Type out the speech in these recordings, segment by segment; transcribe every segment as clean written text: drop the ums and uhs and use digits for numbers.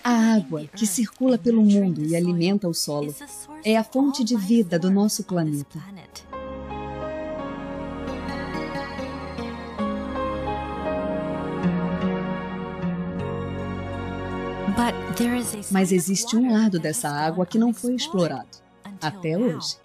A água que circula pelo mundo e alimenta o solo é a fonte de vida do nosso planeta. Mas existe um lado dessa água que não foi explorado, até hoje.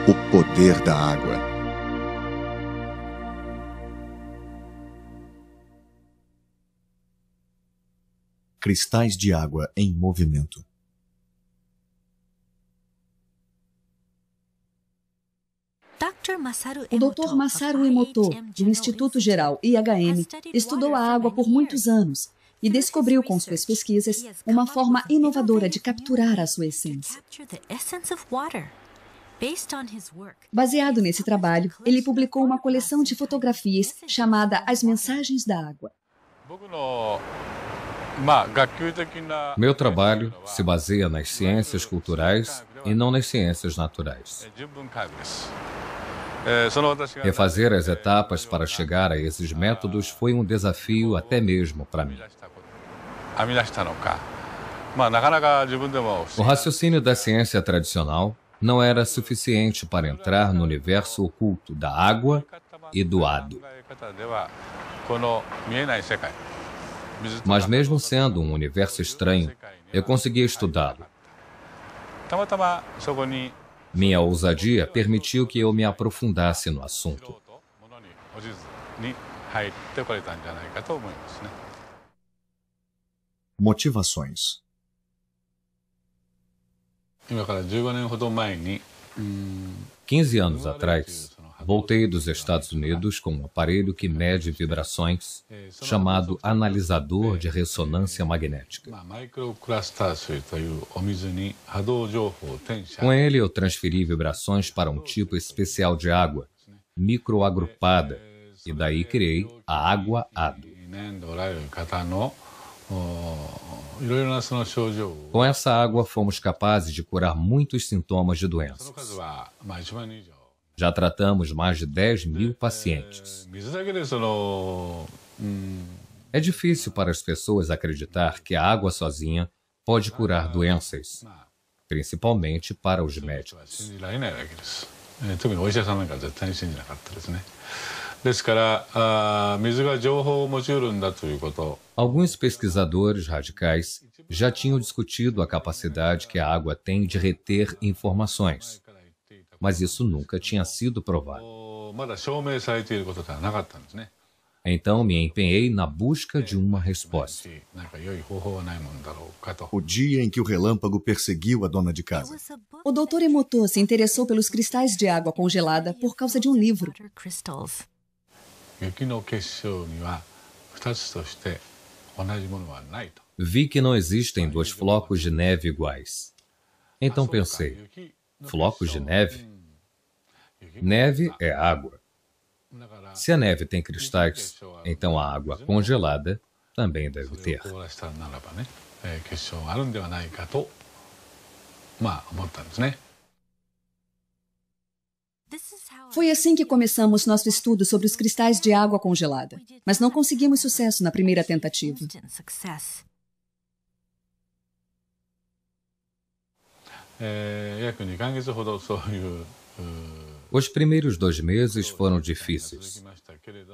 O poder da água. Cristais de água em movimento. O Dr. Masaru Emoto, do Instituto Geral IHM, estudou a água por muitos anos e descobriu com suas pesquisas uma forma inovadora de capturar a sua essência. Baseado nesse trabalho, ele publicou uma coleção de fotografias chamada As Mensagens da Água. Meu trabalho se baseia nas ciências culturais e não nas ciências naturais. Refazer as etapas para chegar a esses métodos foi um desafio até mesmo para mim. O raciocínio da ciência tradicional não era suficiente para entrar no universo oculto da água e do hado. Mas mesmo sendo um universo estranho, eu consegui estudá-lo. Minha ousadia permitiu que eu me aprofundasse no assunto. Motivações. 15 anos atrás, voltei dos Estados Unidos com um aparelho que mede vibrações, chamado analisador de ressonância magnética. Com ele, eu transferi vibrações para um tipo especial de água, microagrupada, e daí criei a água-hado. Com essa água, fomos capazes de curar muitos sintomas de doenças. Já tratamos mais de 10.000 pacientes. É difícil para as pessoas acreditar que a água sozinha pode curar doenças, principalmente para os médicos. Alguns pesquisadores radicais já tinham discutido a capacidade que a água tem de reter informações, mas isso nunca tinha sido provado. Então me empenhei na busca de uma resposta. O dia em que o relâmpago perseguiu a dona de casa. O Dr. Emoto se interessou pelos cristais de água congelada por causa de um livro. Vi que não existem dois flocos de neve iguais. Então pensei, flocos de neve? Neve é água. Se a neve tem cristais, então a água congelada também deve ter. Foi assim que começamos nosso estudo sobre os cristais de água congelada, mas não conseguimos sucesso na primeira tentativa. Os primeiros 2 meses foram difíceis,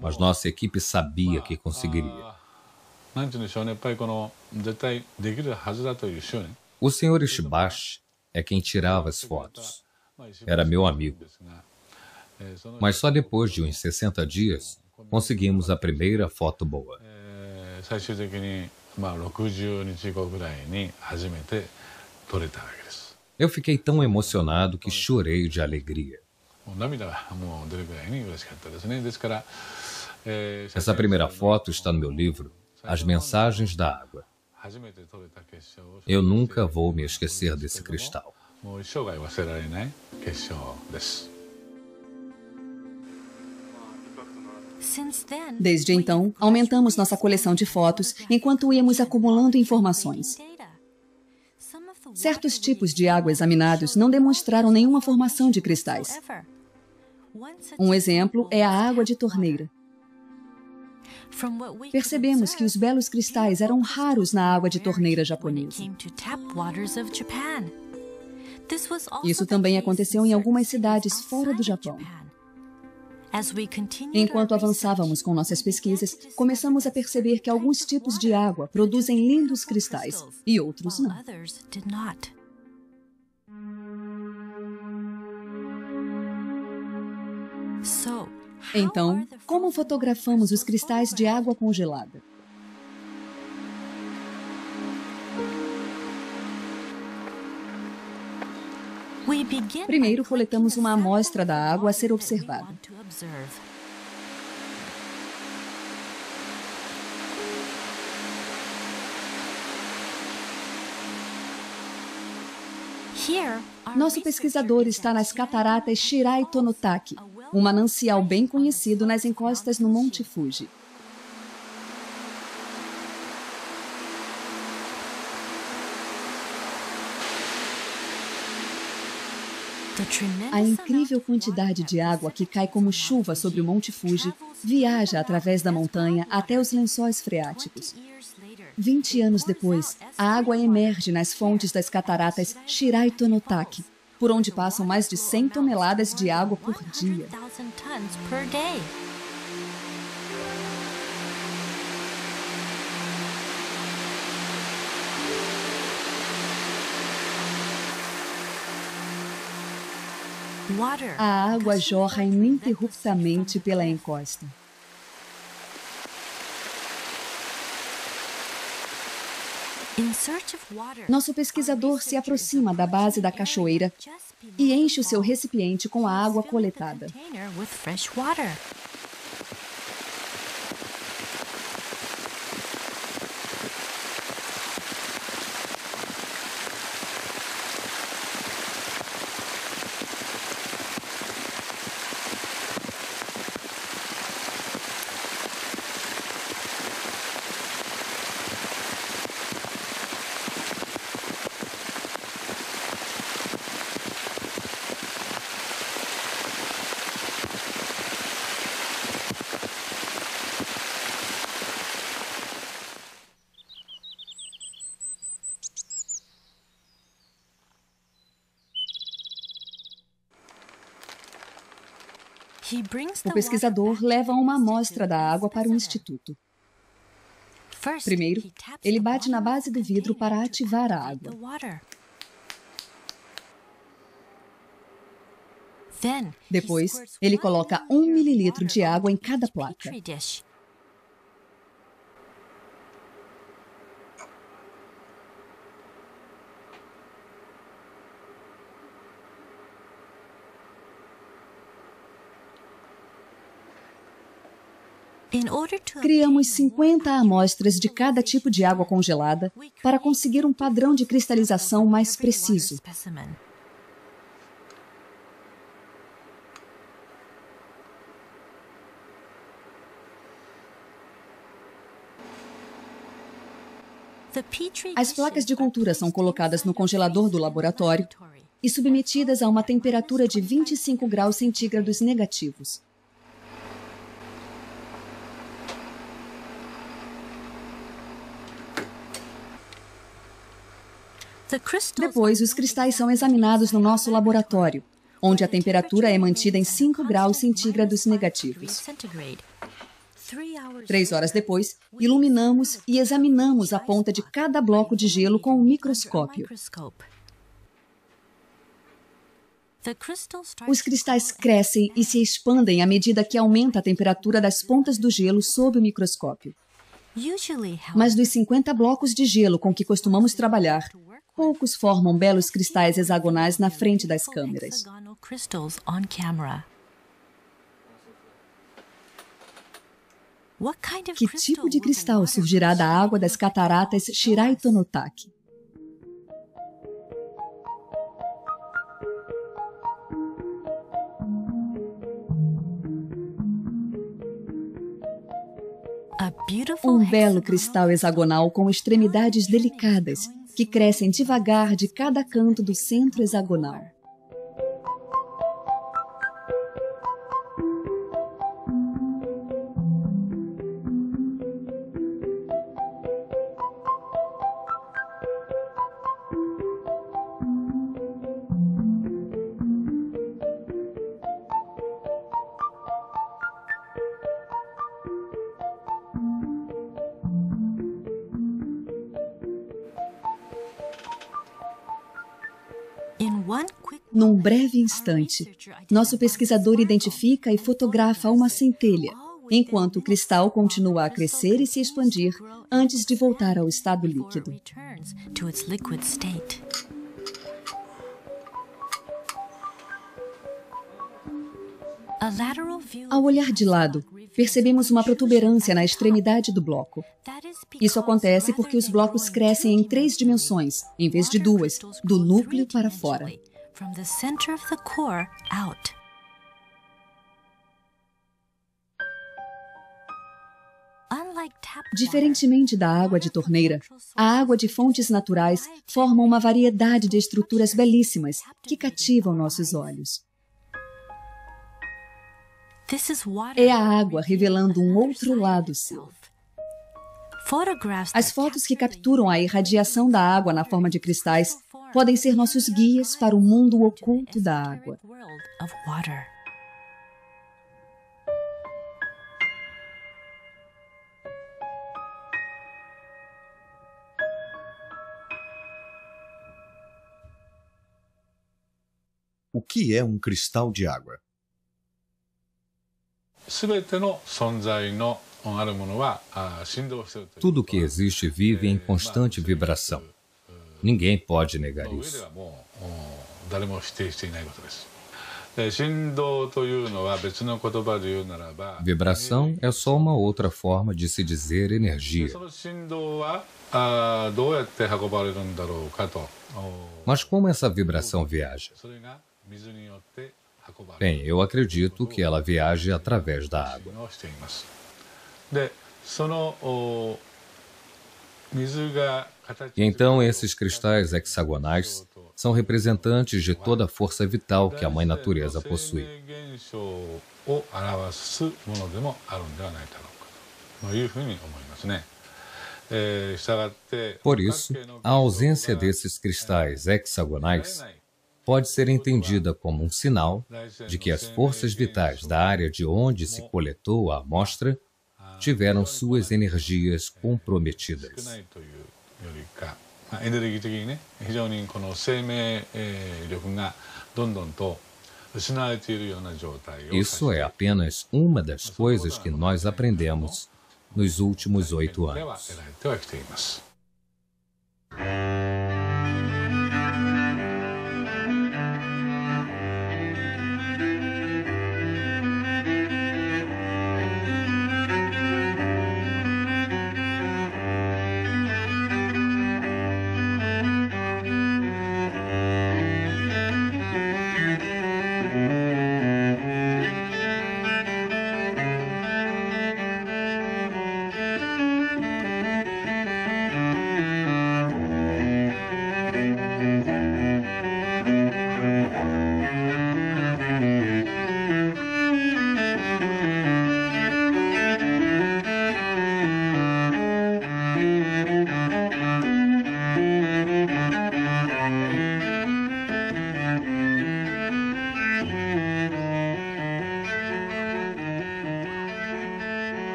mas nossa equipe sabia que conseguiria. O Sr. Ishibashi é quem tirava as fotos. Era meu amigo. Mas só depois de uns 60 dias, conseguimos a primeira foto boa. Eu fiquei tão emocionado que chorei de alegria. Essa primeira foto está no meu livro, As Mensagens da Água. Eu nunca vou me esquecer desse cristal. Desde então, aumentamos nossa coleção de fotos enquanto íamos acumulando informações. Certos tipos de água examinados não demonstraram nenhuma formação de cristais. Um exemplo é a água de torneira. Percebemos que os belos cristais eram raros na água de torneira japonesa. Isso também aconteceu em algumas cidades fora do Japão. Enquanto avançávamos com nossas pesquisas, começamos a perceber que alguns tipos de água produzem lindos cristais e outros não. Então, como fotografamos os cristais de água congelada? Primeiro, coletamos uma amostra da água a ser observada. Nosso pesquisador está nas cataratas Shirai Tonotaki, um manancial bem conhecido nas encostas no Monte Fuji. A incrível quantidade de água que cai como chuva sobre o Monte Fuji viaja através da montanha até os lençóis freáticos. 20 anos depois, a água emerge nas fontes das cataratas Shirai Tonotaki, por onde passam mais de 100 toneladas de água por dia. A água jorra ininterruptamente pela encosta. Nosso pesquisador se aproxima da base da cachoeira e enche o seu recipiente com a água coletada. O pesquisador leva uma amostra da água para o instituto. Primeiro, ele bate na base do vidro para ativar a água. Depois, ele coloca 1 mililitro de água em cada placa. Criamos 50 amostras de cada tipo de água congelada para conseguir um padrão de cristalização mais preciso. As placas de cultura são colocadas no congelador do laboratório e submetidas a uma temperatura de 25 graus centígrados negativos. Depois, os cristais são examinados no nosso laboratório, onde a temperatura é mantida em 5 graus centígrados negativos. 3 horas depois, iluminamos e examinamos a ponta de cada bloco de gelo com um microscópio. Os cristais crescem e se expandem à medida que aumenta a temperatura das pontas do gelo sob o microscópio. Mas dos 50 blocos de gelo com que costumamos trabalhar, poucos formam belos cristais hexagonais na frente das câmeras. Que tipo de cristal surgirá da água das cataratas Shiraito-no-Taki? Um belo cristal hexagonal com extremidades delicadas, que crescem devagar de cada canto do centro hexagonal. Num breve instante, nosso pesquisador identifica e fotografa uma centelha, enquanto o cristal continua a crescer e se expandir antes de voltar ao estado líquido. Ao olhar de lado, percebemos uma protuberância na extremidade do bloco. Isso acontece porque os blocos crescem em 3 dimensões, em vez de 2, do núcleo para fora. Diferentemente da água de torneira, a água de fontes naturais forma uma variedade de estruturas belíssimas que cativam nossos olhos. É a água revelando um outro lado seu. As fotos que capturam a irradiação da água na forma de cristais podem ser nossos guias para o mundo oculto da água. O que é um cristal de água? Tudo que existe vive em constante vibração. Ninguém pode negar isso. Vibração é só uma outra forma de se dizer energia. Mas como essa vibração viaja? Bem, eu acredito que ela viaja através da água. E então esses cristais hexagonais são representantes de toda a força vital que a Mãe Natureza possui. Por isso, a ausência desses cristais hexagonais pode ser entendida como um sinal de que as forças vitais da área de onde se coletou a amostra tiveram suas energias comprometidas. Isso é apenas uma das coisas que nós aprendemos nos últimos 8 anos.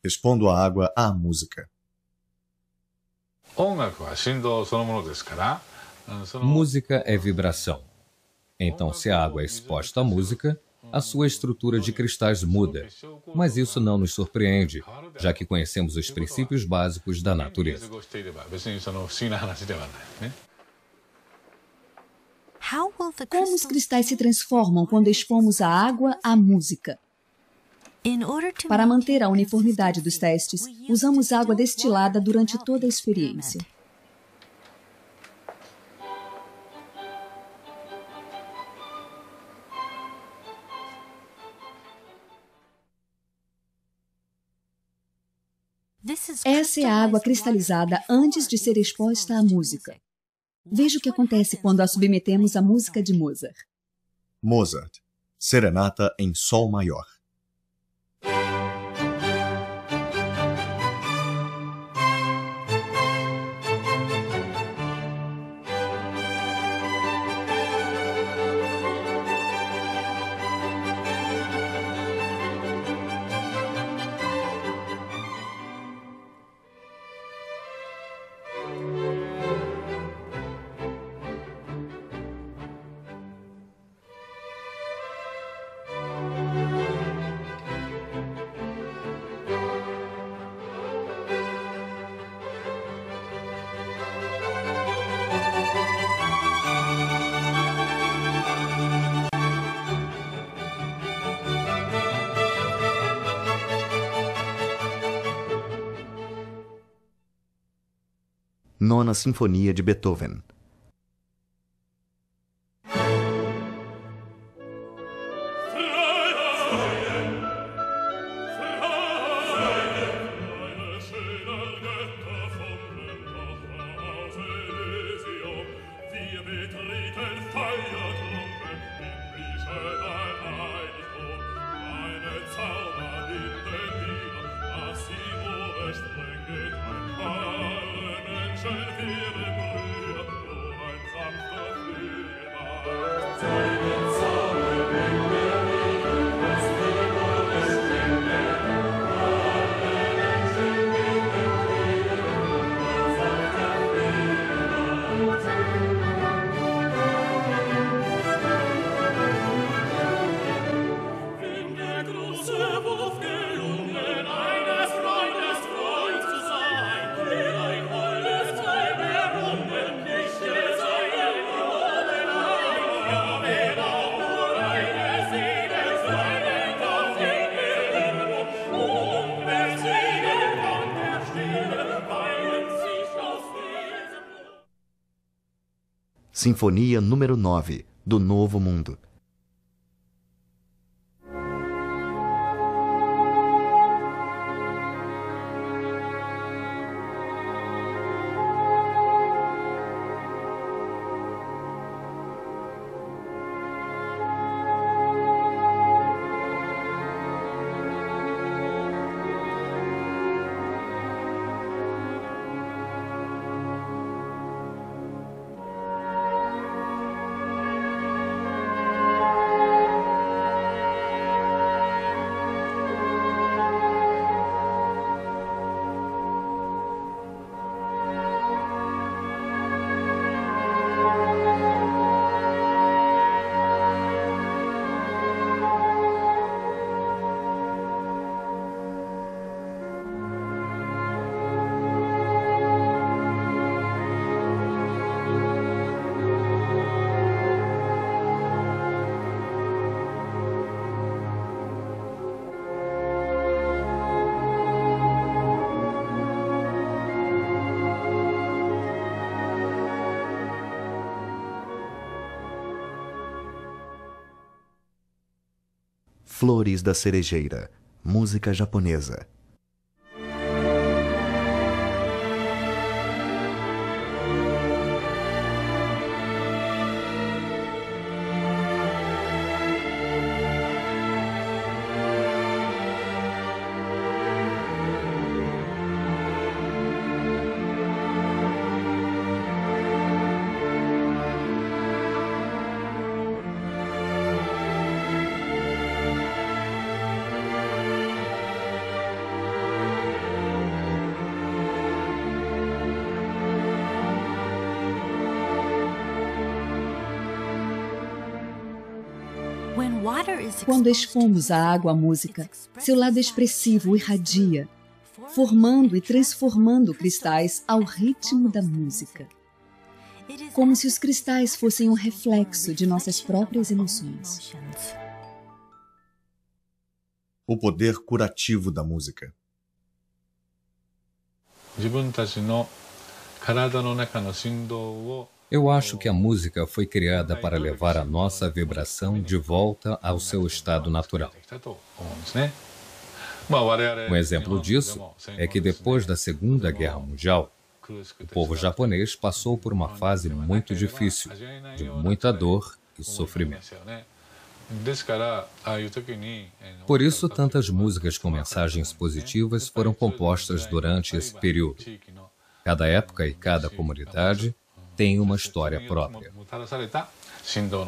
Respondo à água à música. Música é vibração. Então, se a água é exposta à música, a sua estrutura de cristais muda, mas isso não nos surpreende, já que conhecemos os princípios básicos da natureza. Como os cristais se transformam quando expomos a água à música? Para manter a uniformidade dos testes, usamos água destilada durante toda a experiência. Essa é a água cristalizada antes de ser exposta à música. Veja o que acontece quando a submetemos à música de Mozart. Mozart, Serenata em Sol Maior. Nona Sinfonia de Beethoven. Sinfonia número 9, do Novo Mundo. Flores da Cerejeira, música japonesa. Quando expomos a água à música, seu lado expressivo irradia, formando e transformando cristais ao ritmo da música. Como se os cristais fossem um reflexo de nossas próprias emoções. O poder curativo da música. Eu acho que a música foi criada para levar a nossa vibração de volta ao seu estado natural. Um exemplo disso é que depois da Segunda Guerra Mundial, o povo japonês passou por uma fase muito difícil, de muita dor e sofrimento. Por isso, tantas músicas com mensagens positivas foram compostas durante esse período. Cada época e cada comunidade tem uma história própria.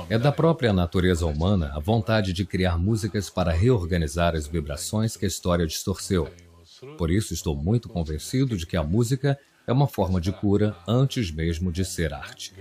É da própria natureza humana a vontade de criar músicas para reorganizar as vibrações que a história distorceu. Por isso, estou muito convencido de que a música é uma forma de cura antes mesmo de ser arte.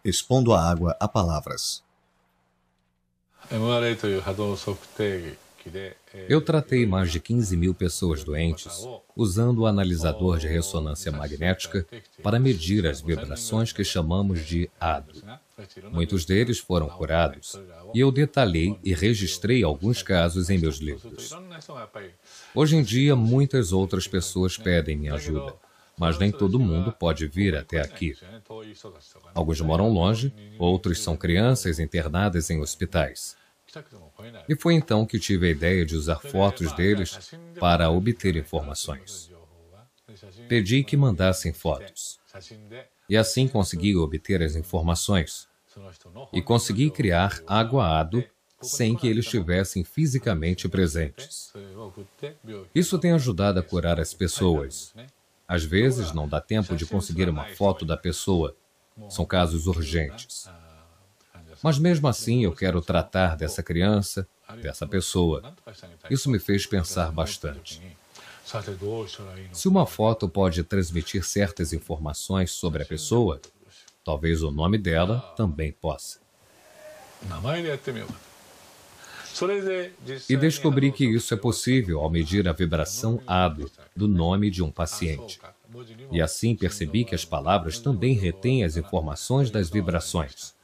Expondo a água a palavras. Eu tratei mais de 15 mil pessoas doentes usando o analisador de ressonância magnética para medir as vibrações que chamamos de ADO. Muitos deles foram curados e eu detalhei e registrei alguns casos em meus livros. Hoje em dia, muitas outras pessoas pedem minha ajuda, mas nem todo mundo pode vir até aqui. Alguns moram longe, outros são crianças internadas em hospitais. E foi então que tive a ideia de usar fotos deles para obter informações. Pedi que mandassem fotos. E assim consegui obter as informações. E consegui criar água-ADO sem que eles estivessem fisicamente presentes. Isso tem ajudado a curar as pessoas. Às vezes não dá tempo de conseguir uma foto da pessoa. São casos urgentes. Mas mesmo assim eu quero tratar dessa criança, dessa pessoa. Isso me fez pensar bastante. Se uma foto pode transmitir certas informações sobre a pessoa, talvez o nome dela também possa. E descobri que isso é possível ao medir a vibração ADO do nome de um paciente. E assim percebi que as palavras também retêm as informações das vibrações.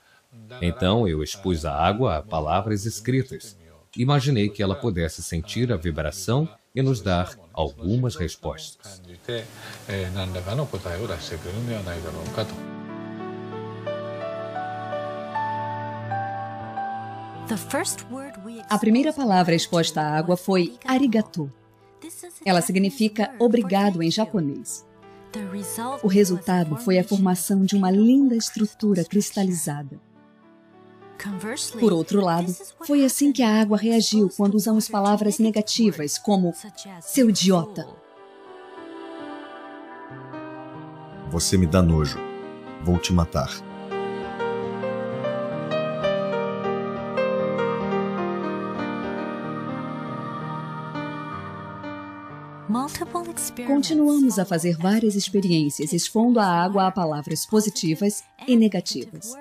Então eu expus a água a palavras escritas. Imaginei que ela pudesse sentir a vibração e nos dar algumas respostas. A primeira palavra exposta à água foi arigato. Ela significa obrigado em japonês. O resultado foi a formação de uma linda estrutura cristalizada. Por outro lado, foi assim que a água reagiu quando usamos palavras negativas, como seu idiota. Você me dá nojo. Vou te matar. Continuamos a fazer várias experiências expondo a água a palavras positivas e negativas.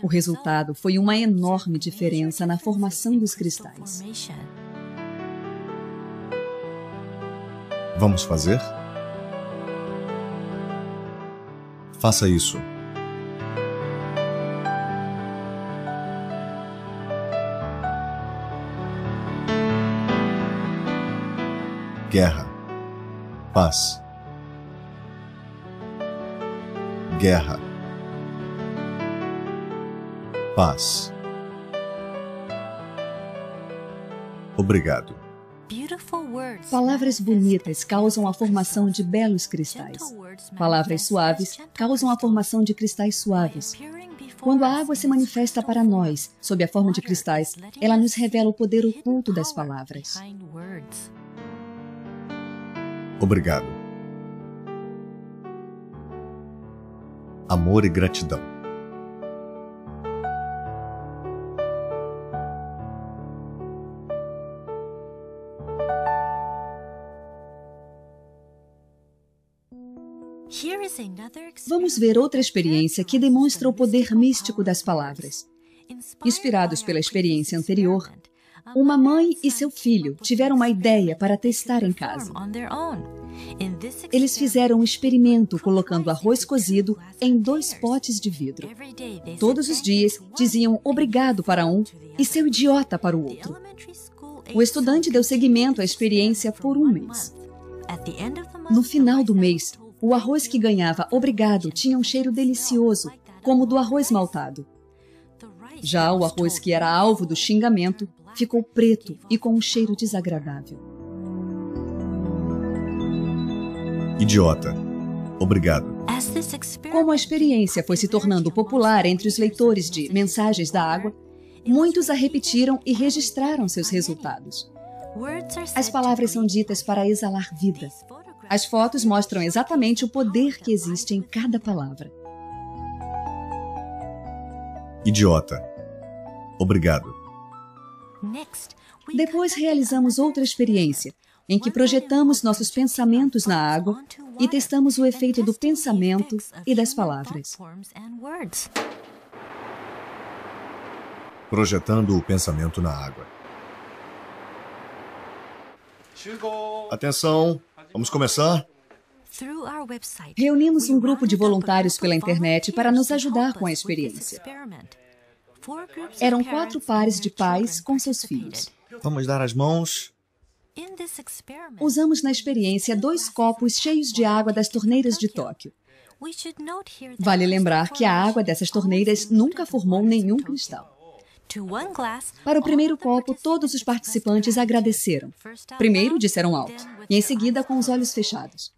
O resultado foi uma enorme diferença na formação dos cristais. Vamos fazer? Faça isso. Guerra. Paz. Guerra. Paz. Obrigado. Palavras bonitas causam a formação de belos cristais. Palavras suaves causam a formação de cristais suaves. Quando a água se manifesta para nós, sob a forma de cristais, ela nos revela o poder oculto das palavras. Obrigado. Amor e gratidão. Vamos ver outra experiência que demonstra o poder místico das palavras. Inspirados pela experiência anterior, uma mãe e seu filho tiveram uma ideia para testar em casa. Eles fizeram um experimento colocando arroz cozido em 2 potes de vidro. Todos os dias diziam obrigado para um e seu idiota para o outro. O estudante deu seguimento à experiência por 1 mês. No final do mês, o arroz que ganhava obrigado tinha um cheiro delicioso, como o do arroz maltado. Já o arroz que era alvo do xingamento ficou preto e com um cheiro desagradável. Idiota. Obrigado. Como a experiência foi se tornando popular entre os leitores de Mensagens da Água, muitos a repetiram e registraram seus resultados. As palavras são ditas para exalar vida. As fotos mostram exatamente o poder que existe em cada palavra. Idiota. Obrigado. Depois realizamos outra experiência, em que projetamos nossos pensamentos na água e testamos o efeito do pensamento e das palavras. Projetando o pensamento na água. Atenção, vamos começar? Reunimos um grupo de voluntários pela internet para nos ajudar com a experiência. Eram 4 pares de pais com seus filhos. Vamos dar as mãos. Usamos na experiência 2 copos cheios de água das torneiras de Tóquio. Vale lembrar que a água dessas torneiras nunca formou nenhum cristal. Para o primeiro copo, todos os participantes agradeceram. Primeiro disseram alto, e em seguida com os olhos fechados.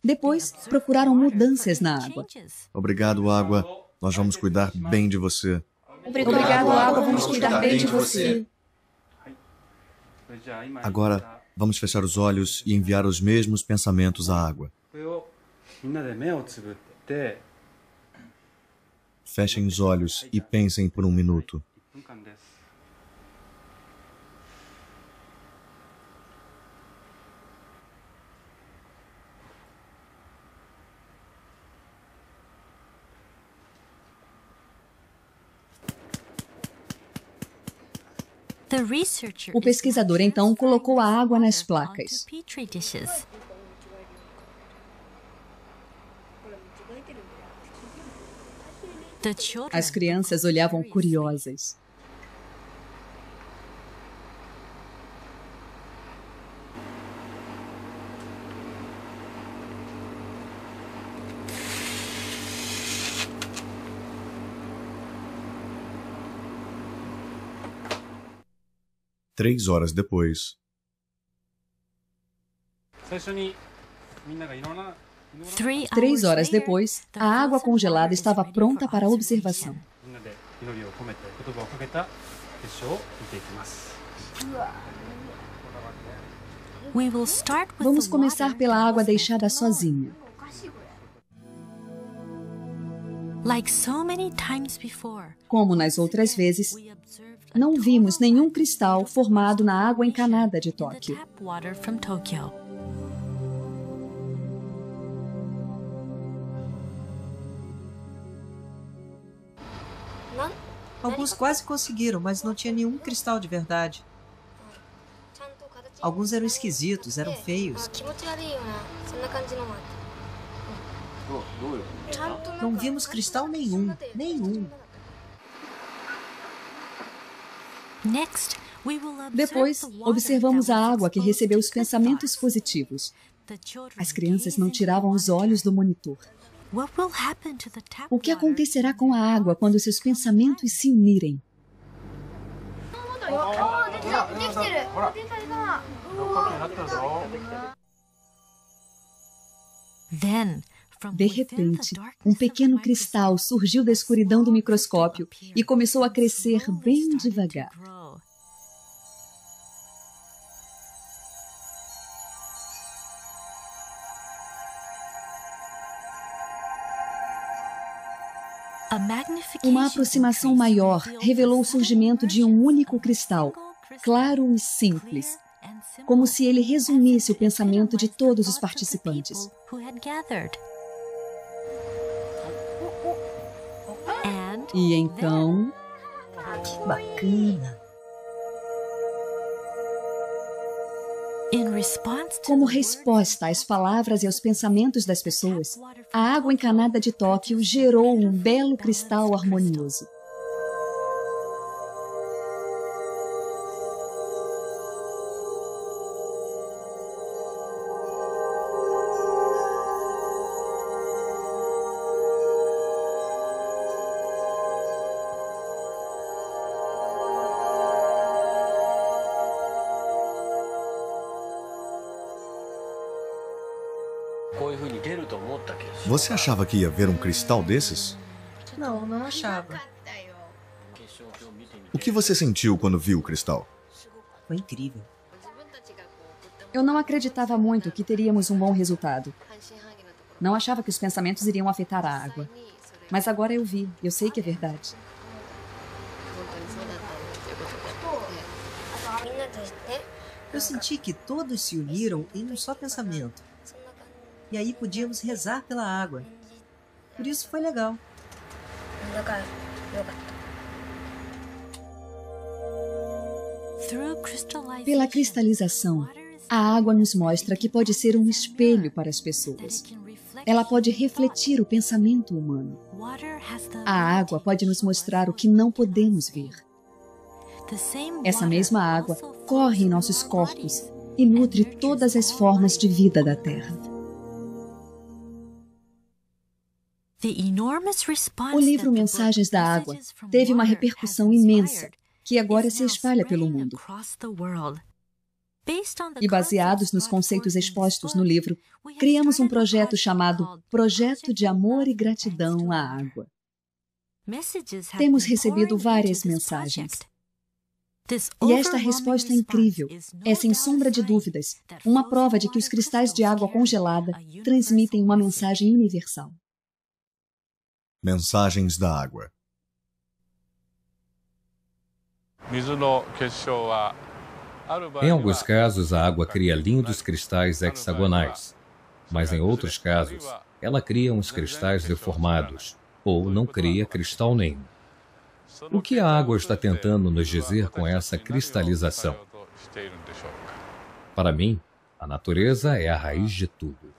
Depois, procuraram mudanças na água. Obrigado, água. Nós vamos cuidar bem de você. Obrigado, água. Vamos cuidar bem de você. Agora, vamos fechar os olhos e enviar os mesmos pensamentos à água. Fechem os olhos e pensem por 1 minuto. O pesquisador então colocou a água nas placas. As crianças olhavam curiosas. Três horas depois. 3 horas depois, a água congelada estava pronta para observação. Vamos começar pela água deixada sozinha. Como nas outras vezes, não vimos nenhum cristal formado na água encanada de Tóquio. Alguns quase conseguiram, mas não tinha nenhum cristal de verdade. Alguns eram esquisitos, eram feios. Não vimos cristal nenhum, nenhum. Depois, observamos a água que recebeu os pensamentos positivos. As crianças não tiravam os olhos do monitor. O que acontecerá com a água quando seus pensamentos se unirem? De repente, um pequeno cristal surgiu da escuridão do microscópio e começou a crescer bem devagar. Uma aproximação maior revelou o surgimento de um único cristal, claro e simples, como se ele resumisse o pensamento de todos os participantes. E então... Que bacana! Como resposta às palavras e aos pensamentos das pessoas, a água encanada de Tóquio gerou um belo cristal harmonioso. Você achava que ia ver um cristal desses? Não, não achava. O que você sentiu quando viu o cristal? Foi incrível. Eu não acreditava muito que teríamos um bom resultado. Não achava que os pensamentos iriam afetar a água. Mas agora eu vi, eu sei que é verdade. Eu senti que todos se uniram em um só pensamento. E aí podíamos rezar pela água. Por isso foi legal. Pela cristalização, a água nos mostra que pode ser um espelho para as pessoas. Ela pode refletir o pensamento humano. A água pode nos mostrar o que não podemos ver. Essa mesma água corre em nossos corpos e nutre todas as formas de vida da Terra. O livro Mensagens da Água teve uma repercussão imensa, que agora se espalha pelo mundo. E baseados nos conceitos expostos no livro, criamos um projeto chamado Projeto de Amor e Gratidão à Água. Temos recebido várias mensagens. E esta resposta incrível é, sem sombra de dúvidas, uma prova de que os cristais de água congelada transmitem uma mensagem universal. Mensagens da Água. Em alguns casos, a água cria lindos cristais hexagonais, mas em outros casos, ela cria uns cristais deformados, ou não cria cristal nenhum. O que a água está tentando nos dizer com essa cristalização? Para mim, a natureza é a raiz de tudo.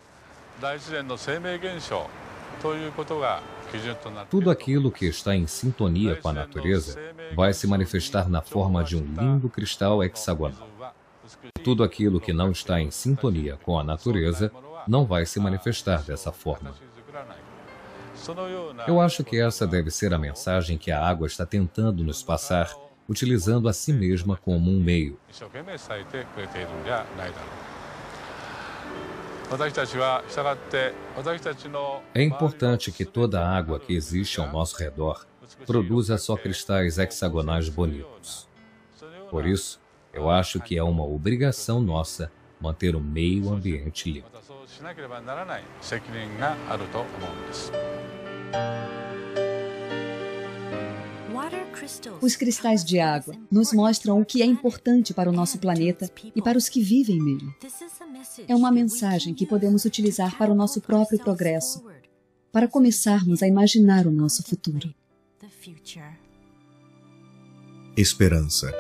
Tudo aquilo que está em sintonia com a natureza vai se manifestar na forma de um lindo cristal hexagonal. Tudo aquilo que não está em sintonia com a natureza não vai se manifestar dessa forma. Eu acho que essa deve ser a mensagem que a água está tentando nos passar, utilizando a si mesma como um meio. É importante que toda a água que existe ao nosso redor produza só cristais hexagonais bonitos. Por isso, eu acho que é uma obrigação nossa manter o meio ambiente limpo. Os cristais de água nos mostram o que é importante para o nosso planeta e para os que vivem nele. É uma mensagem que podemos utilizar para o nosso próprio progresso, para começarmos a imaginar o nosso futuro. Esperança.